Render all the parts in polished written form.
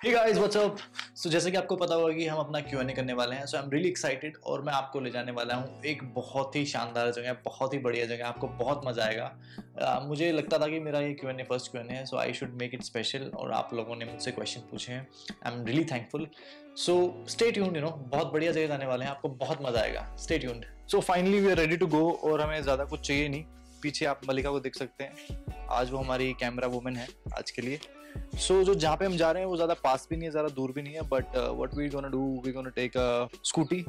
Hey guys, what's up? So जैसे कि आपको पता होगा कि हम अपना Q&A करने वाले हैं, so I'm really excited और मैं आपको ले जाने वाला हूँ एक बहुत ही शानदार जगह, बहुत ही बढ़िया जगह, आपको बहुत मजा आएगा। मुझे लगता था कि मेरा ये Q&A फर्स्ट Q&A है, so I should make it special और आप लोगों ने मुझसे क्वेश्चन पूछे हैं। I'm really thankful. So stay tuned, बहुत बढ़िया जगह जाने वाले हैं, आपको बहुत मजा आएगा। Stay tuned. So finally we are ready to go और हमें ज़्यादा कुछ चाहिए नहीं। पीछे आप मलिका को देख सकते हैं, आज वो हमारी कैमरा वुमन है आज के लिए। सो जो जहाँ पे हम जा रहे हैं वो ज़्यादा पास भी नहीं है, ज़्यादा दूर भी नहीं है, but what we gonna do, we gonna take a scooty.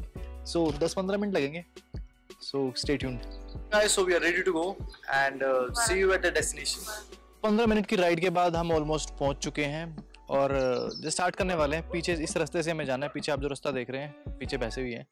So 10-15 minute लगेंगे, so stay tuned guys. So we are ready to go and see you at the destination. 15 minute की राइड के बाद हम ऑलमोस्ट पहुँच चुके हैं और जो स्टार्ट करने वाले हैं। पीछे इस रास्ते से हमें जाना है, पीछे आप जो रास्ता देख रहे हैं पीछे भैंसे भी हैं।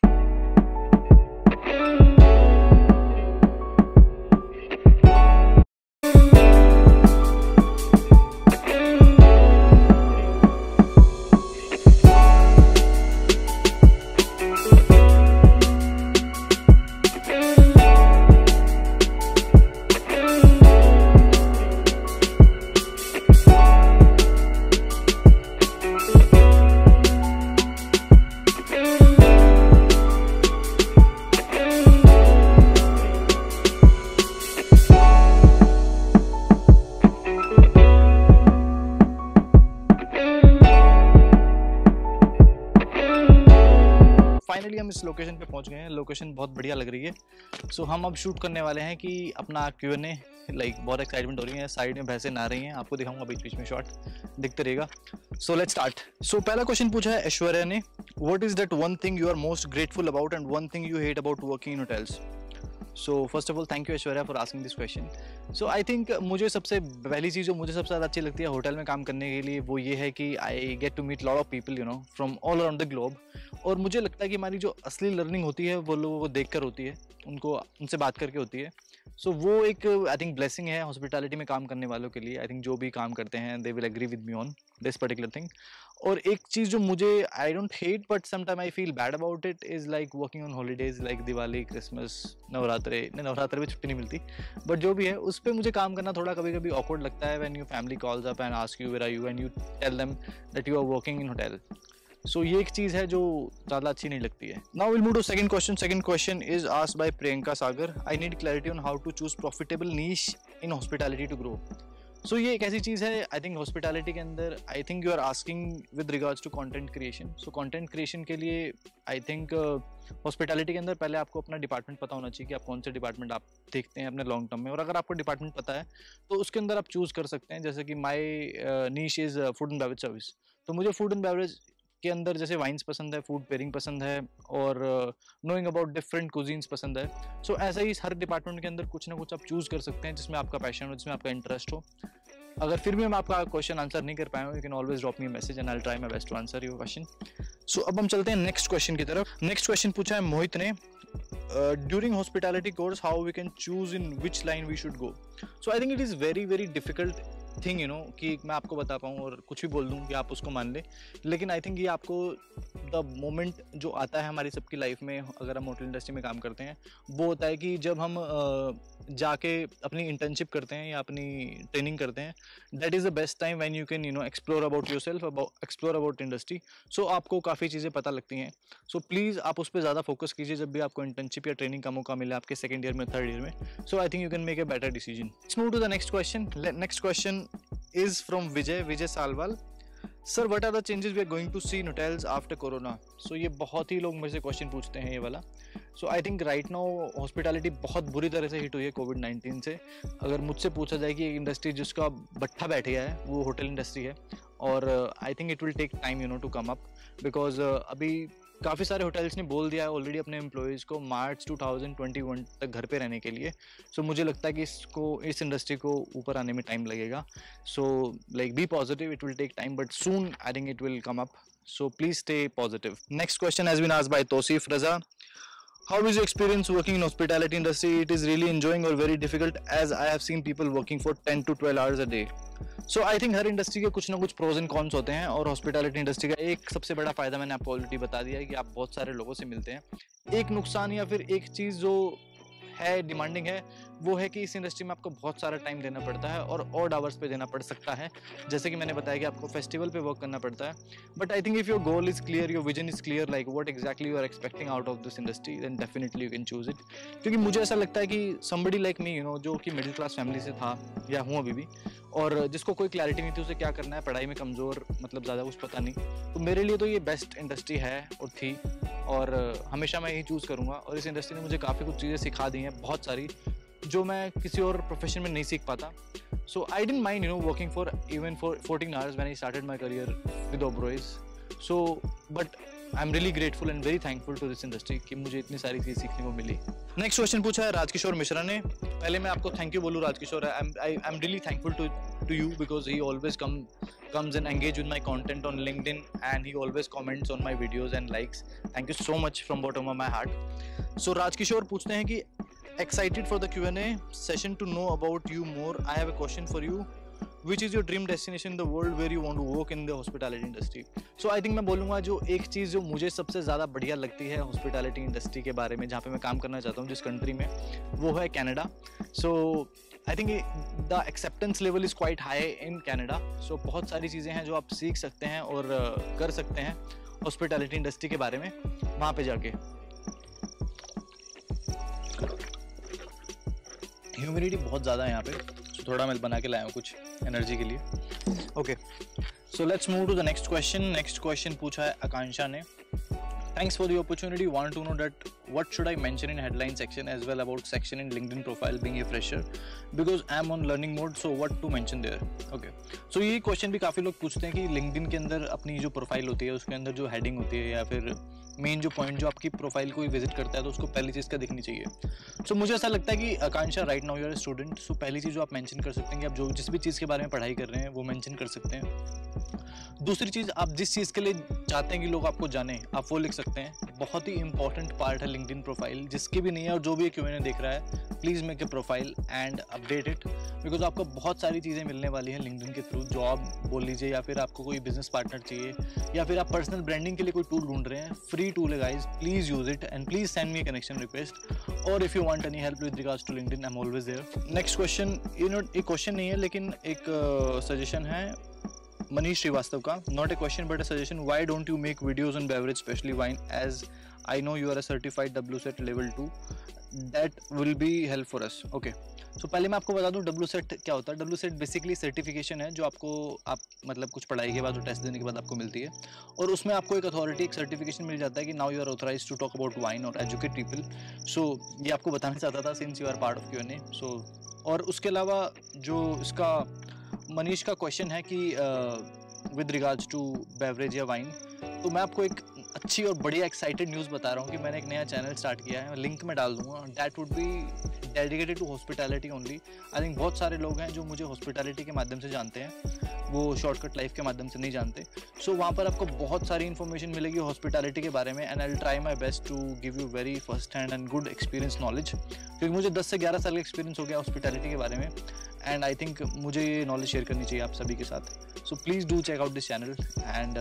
फाइनली हम इस लोकेशन पे पहुंच गए हैं। लोकेशन बहुत बढ़िया लग रही है। सो हम अब शूट करने वाले हैं कि अपना Q&A। बहुत एक्साइटमेंट हो रही है, साइड में भैंसें नहा रही हैं, आपको दिखाऊंगा बीच बीच में शॉट, दिखते रहेगा। So let's start. सो पहला क्वेश्चन पूछा है ऐश्वर्या ने, what is that one thing you are most grateful about and one thing you hate about working in hotels. So first of all thank you Aishwarya for asking this question. So I think मुझे सबसे पहली चीज़ जो मुझे सबसे ज़्यादा अच्छी लगती है होटल में काम करने के लिए वो ये है कि I get to meet lot of people from all around the globe. और मुझे लगता है कि हमारी जो असली लर्निंग होती है वो लोगों को देख कर होती है, उनसे बात करके होती है। सो वो एक आई थिंक ब्लेसिंग है हॉस्पिटैलिटी में काम करने वालों के लिए। आई थिंक जो भी काम करते हैं they will agree with me on this particular thing. और एक चीज़ जो मुझे I don't hate but sometime I feel bad about it is like working on holidays like Diwali, Christmas, Navratre में छुट्टी नहीं मिलती, बट जो भी है उस पर मुझे काम करना थोड़ा कभी कभी ऑकवर्ड लगता है। When your family calls up and ask you where are you and you tell them that you are working in hotel. सो ये एक चीज़ है जो ज़्यादा अच्छी नहीं लगती है। Now will move to second question. Second question is asked by Priyanka Sagar, I need clarity on how to choose profitable niche in hospitality to grow. सो ये एक ऐसी चीज़ है आई थिंक हॉस्पिटैलिटी के अंदर, I think you are asking with regards to content creation. So content creation के लिए I think hospitality के अंदर पहले आपको अपना डिपार्टमेंट पता होना चाहिए कि आप कौन से डिपार्टमेंट आप देखते हैं अपने लॉन्ग टर्म में। और अगर आपको डिपार्टमेंट पता है तो उसके अंदर आप चूज़ कर सकते हैं। जैसे कि my niche is food and beverage service, तो मुझे फूड एंड बेवरेज के अंदर जैसे वाइन्स पसंद है, फूड पेयरिंग पसंद है और नोइंग अबाउट डिफरेंट कुजीन्स पसंद है। सो ऐसा ही हर डिपार्टमेंट के अंदर कुछ ना कुछ आप चूज़ कर सकते हैं जिसमें आपका पैशन हो, जिसमें आपका इंटरेस्ट हो। अगर फिर भी हम आपका क्वेश्चन आंसर नहीं कर पाए हो, you can always drop me message and I will try my best to answer your question. So अब हम चलते हैं नेक्स्ट क्वेश्चन की तरफ। नेक्स्ट क्वेश्चन पूछा है मोहित ने, during hospitality course how we can choose in which line we should go. So I think it is very very difficult thing कि मैं आपको बता पाऊँ और कुछ भी बोल दूँ कि आप उसको मान लें। लेकिन आई थिंक ये आपको द मोमेंट जो आता है हमारी सबकी लाइफ में अगर हम होटल इंडस्ट्री में काम करते हैं वो होता है कि जब हम जाके अपनी इंटर्नशिप करते हैं या अपनी ट्रेनिंग करते हैं, that is the best time when you can explore about yourself, explore about industry. So आपको काफ़ी चीज़ें पता लगती हैं। सो प्लीज़ आप उस पर ज़्यादा फोकस कीजिए जब भी आपको इंटर्नशिप या ट्रेनिंग का मौका मिले आपके सेकंड ईयर में, थर्ड ईयर में। So I think you can make a better decision. Let's move to the next question. Next question is from Vijay Salwal. Sir, what are the changes we are going to see in hotels after corona? So ये बहुत ही लोग मेरे से question पूछते हैं ये वाला। So I think right now hospitality बहुत बुरी तरह से हिट हुई है कोविड-19 से। अगर मुझसे पूछा जाए कि एक इंडस्ट्री जिसका भट्ठा बैठ गया है वो होटल इंडस्ट्री है। और I think it will take time to come up, because अभी काफ़ी सारे होटल्स ने बोल दिया है ऑलरेडी अपने एम्प्लॉयज़ को मार्च 2021 तक घर पे रहने के लिए। सो मुझे लगता है कि इस इंडस्ट्री को ऊपर आने में टाइम लगेगा। So like be positive, it will take time but soon I think it will come up. So please stay positive. Next question has been asked by Tauseef Raza, how is your experience working in hospitality industry? It is really enjoying or very difficult as I have seen people working for 10 to 12 hours a day. So I think her industry के कुछ ना कुछ pros and cons होते हैं और hospitality industry का एक सबसे बड़ा फायदा मैंने आपको ऑलरेडी बता दिया है कि आप बहुत सारे लोगों से मिलते हैं। एक नुकसान या फिर एक चीज़ जो है डिमांडिंग है वो है कि इस इंडस्ट्री में आपको बहुत सारा टाइम देना पड़ता है और ऑड आवर्स पे देना पड़ सकता है, जैसे कि मैंने बताया कि आपको फेस्टिवल पे वर्क करना पड़ता है। But I think if your goal is clear, your vision is clear, like what exactly you are expecting out of this industry, then definitely you can choose it. क्योंकि मुझे ऐसा लगता है कि somebody like me, you know, जो कि middle class family से था या हूँ अभी भी, और जिसको कोई क्लैरिटी नहीं थी उसे क्या करना है, पढ़ाई में कमज़ोर, मतलब ज़्यादा कुछ पता नहीं, तो मेरे लिए तो ये बेस्ट इंडस्ट्री है और थी, और हमेशा मैं यही चूज़ करूँगा। और इस इंडस्ट्री ने मुझे काफ़ी कुछ चीज़ें सिखा दी हैं, बहुत सारी, जो मैं किसी और प्रोफेशन में नहीं सीख पाता। So I didn't mind, you know, working for even for 14 hours when I started my career with Oberois. So but I am really grateful and very thankful to this industry कि मुझे इतनी सारी चीज़ सीखने को मिली। नेक्स्ट क्वेश्चन पूछा है राजकिशोर मिश्रा ने। पहले मैं आपको थैंक यू बोलूँ Rajkishore, I am really thankful to you because he always comes and engage with my content on LinkedIn, and he always comments on my videos and likes. Thank you so much from bottom of my heart. So Rajkishore पूछते हैं कि excited for the Q&A session to know about you more. I have a question for you. Which is your dream destination in the world where you want to work in the hospitality industry? So I think मैं बोलूँगा जो एक चीज़ जो मुझे सबसे ज़्यादा बढ़िया लगती है हॉस्पिटैलिटी इंडस्ट्री के बारे में, जहाँ पे मैं काम करना चाहता हूँ जिस कंट्री में, वो है Canada. So I think the acceptance level is quite high in Canada. So बहुत सारी चीज़ें हैं जो आप सीख सकते हैं और कर सकते हैं हॉस्पिटैलिटी इंडस्ट्री के बारे में वहाँ पे जाके। ह्यूमिडिटी बहुत ज़्यादा है यहाँ पे, so थोड़ा मैं बना के लाया हूँ कुछ एनर्जी के लिए। Okay, so let's move to the next question. Next question पूछा है आकांक्षा ने। Thanks for the opportunity. Want to know that what should I mention in headline section as well about section in LinkedIn profile being a fresher, because I'm on learning mode, so what to mention there? Okay. So ये question भी काफ़ी लोग पूछते हैं कि LinkedIn के अंदर अपनी जो प्रोफाइल होती है उसके अंदर जो हेडिंग होती है या फिर मेन जो पॉइंट जो आपकी प्रोफाइल कोई विजिट करता है तो उसको पहली चीज़ का दिखनी चाहिए। सो मुझे ऐसा लगता है कि Akanksha, right now you are student, so पहली चीज़ जो आप मेंशन कर सकते हैं कि आप जो जिस भी चीज़ के बारे में पढ़ाई कर रहे हैं वो मेंशन कर सकते हैं। दूसरी चीज़, आप जिस चीज़ के लिए चाहते हैं कि लोग आपको जाने, आप वो लिख सकते हैं। बहुत ही इंपॉर्टेंट पार्ट है लिंक्डइन प्रोफाइल। जिसकी भी नहीं है और जो भी Q&A देख रहा है, please make a profile and update it, because आपको बहुत सारी चीज़ें मिलने वाली हैं लिंक्डइन के थ्रू। जॉब बोल लीजिए, या फिर आपको कोई बिजनेस पार्टनर चाहिए, या फिर आप पर्सनल ब्रांडिंग के लिए कोई टूल ढूंढ रहे हैं, फ्री टूल है guys, please use it and please send me connection request, और if you want any help with regards to LinkedIn, I am always there. Next question, एक क्वेश्चन नहीं है लेकिन एक सजेशन है मनीष श्रीवास्तव का। Not a question but a suggestion, why don't you make videos on beverage specially wine, as I know you are a certified WSET level 2, that will be help for us. Okay, so पहले मैं आपको बता दूं WSET क्या होता है। WSET basically certification है जो आपको आप मतलब कुछ पढ़ाई के बाद और टेस्ट देने के बाद आपको मिलती है, और उसमें आपको एक अथॉरिटी, एक सर्टिफिकेशन मिल जाता है कि now you are authorized to talk about wine और एजुकेट पीपल। सो ये आपको बताना चाहता था since you are part of Q&A। So और उसके अलावा जो इसका मनीष का क्वेश्चन है कि विद रिगार्ड्स टू बेवरेज या वाइन, तो मैं आपको एक अच्छी और बढ़िया एक्साइटेड न्यूज़ बता रहा हूँ कि मैंने एक नया चैनल स्टार्ट किया है, लिंक में डाल दूंगा। That would be dedicated to hospitality only. I think बहुत सारे लोग हैं जो मुझे हॉस्पिटैलिटी के माध्यम से जानते हैं, वो शॉर्टकट लाइफ के माध्यम से नहीं जानते। सो वहाँ पर आपको बहुत सारी इन्फॉर्मेशन मिलेगी हॉस्पिटैलिटी के बारे में, and I will try my best to give you very first hand and good experience knowledge, क्योंकि मुझे 10 से 11 साल का एक्सपीरियंस हो गया हॉस्पिटैलिटी के बारे में, एंड आई थिंक मुझे ये नॉलेज शेयर करनी चाहिए आप सभी के साथ। So please do check out this channel and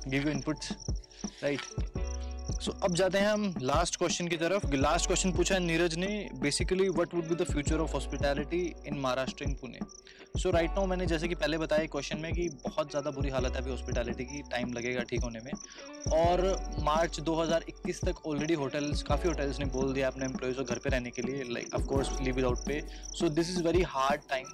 give you inputs, right. So अब जाते हैं हम लास्ट क्वेश्चन की तरफ। लास्ट क्वेश्चन पूछा है नीरज ने, basically what would be the future of hospitality in Maharashtra, in Pune. So right now मैंने जैसे कि पहले बताया क्वेश्चन में कि बहुत ज़्यादा बुरी हालत है अभी हॉस्पिटैलिटी की, टाइम लगेगा ठीक होने में, और मार्च 2021 तक ऑलरेडी काफ़ी होटल्स ने बोल दिया अपने एम्प्लॉयज़ को घर पे रहने के लिए, like of course leave without pay. So this is very hard time.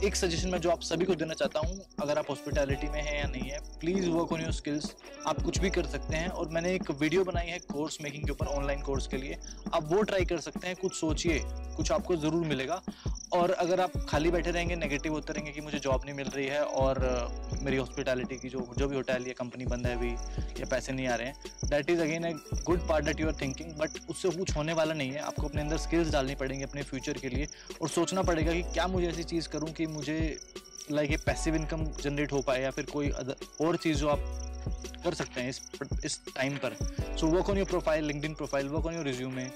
एक सजेशन मैं जो आप सभी को देना चाहता हूँ, अगर आप हॉस्पिटैलिटी में हैं या नहीं है, please work on your skills. आप कुछ भी कर सकते हैं, और मैंने एक वीडियो बनाई है कोर्स मेकिंग के ऊपर, ऑनलाइन कोर्स के लिए, आप वो ट्राई कर सकते हैं। कुछ सोचिए, कुछ आपको ज़रूर मिलेगा। और अगर आप खाली बैठे रहेंगे, नेगेटिव होते रहेंगे कि मुझे जॉब नहीं मिल रही है और मेरी हॉस्पिटैलिटी की जो भी होटल या कंपनी बंद है अभी, या पैसे नहीं आ रहे हैं, that is again a good part that you are thinking, but उससे कुछ होने वाला नहीं है। आपको अपने अंदर स्किल्स डालनी पड़ेंगी अपने फ्यूचर के लिए, और सोचना पड़ेगा कि क्या मुझे ऐसी चीज़ करूँ कि मुझे लाइक ये पैसिव इनकम जनरेट हो पाए, या फिर कोई और चीज़ जो आप कर सकते हैं इस टाइम पर। So work on your profile, LinkedIn profile, work on your resume,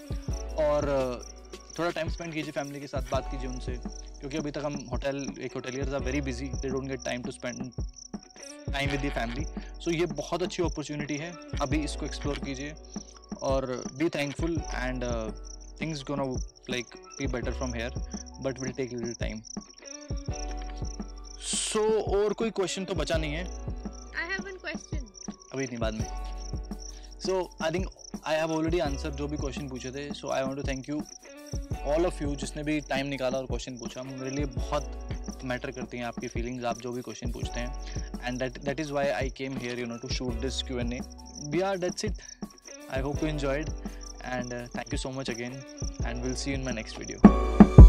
और थोड़ा टाइम स्पेंड कीजिए फैमिली के साथ, बात कीजिए उनसे, क्योंकि अभी तक हम hoteliers are very busy, they don't get time to spend time with the family. So ये बहुत अच्छी अपॉर्चुनिटी है, अभी इसको एक्सप्लोर कीजिए और be thankful, and things gonna like be better from here, but will take little time. So और कोई question तो बचा नहीं है? I have one question. अभी नहीं, बाद में. So I think I have already answered जो भी question पूछे थे. So I want to thank you all of you जिसने भी time निकाला और question पूछा. मेरे लिए बहुत मैटर करती हैं आपकी फीलिंग्स, आप जो भी क्वेश्चन पूछते हैं, and that is why I came here you know to shoot this Q&A. Yeah, that's it. I hope you enjoyed, and thank you so much again, and we'll see you in my next video.